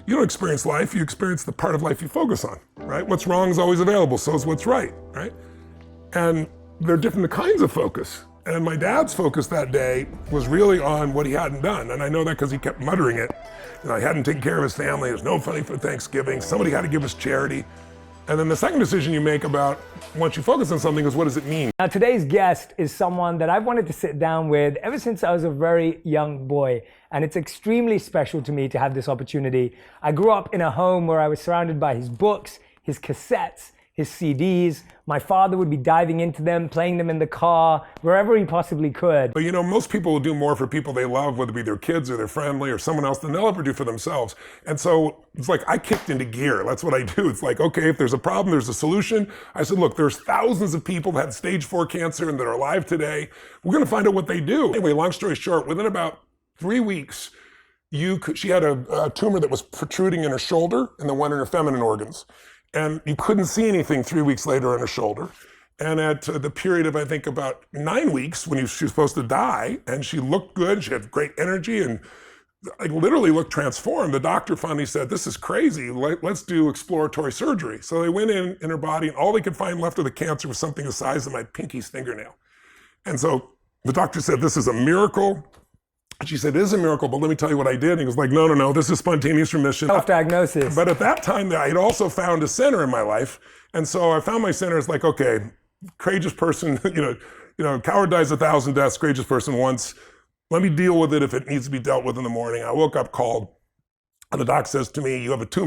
You don't experience life, you experience the part of life you focus on, right? What's wrong is always available, so is what's right, right? And there are different kinds of focus. And my dad's focus that day was really on what he hadn't done. And I know that because he kept muttering it. You know, he hadn't taken care of his family, there's no money for Thanksgiving, somebody had to give us charity. And then the second decision you make about once you focus on something is what does it mean? Now today's guest is someone that I've wanted to sit down with ever since I was a very young boy. And it's extremely special to me to have this opportunity. I grew up in a home where I was surrounded by his books, his cassettes, his CDs. My father would be diving into them, playing them in the car, wherever he possibly could. But you know, most people will do more for people they love, whether it be their kids or their family or someone else, than they'll ever do for themselves. And so it's like I kicked into gear. That's what I do. It's like, okay, if there's a problem, there's a solution. I said, look, there's thousands of people that had stage 4 cancer and that are alive today. We're gonna find out what they do. Anyway, long story short, within about 3 weeks, she had a tumor that was protruding in her shoulder and then one in her feminine organs. And you couldn't see anything 3 weeks later on her shoulder. And at the period of, I think, about 9 weeks when she was supposed to die, and she looked good, she had great energy, and like literally looked transformed. The doctor finally said, this is crazy, let's do exploratory surgery. So they went in her body, and all they could find left of the cancer was something the size of my pinky's fingernail. And so the doctor said, this is a miracle. She said, it is a miracle, but let me tell you what I did. And he was like, no, this is spontaneous remission. Self-diagnosis. But at that time, I had also found a center in my life. And so I found my center as like, okay, courageous person, you know, coward dies 1,000 deaths, courageous person once. Let me deal with it if it needs to be dealt with in the morning. I woke up, called, and the doc says to me, you have a tumor.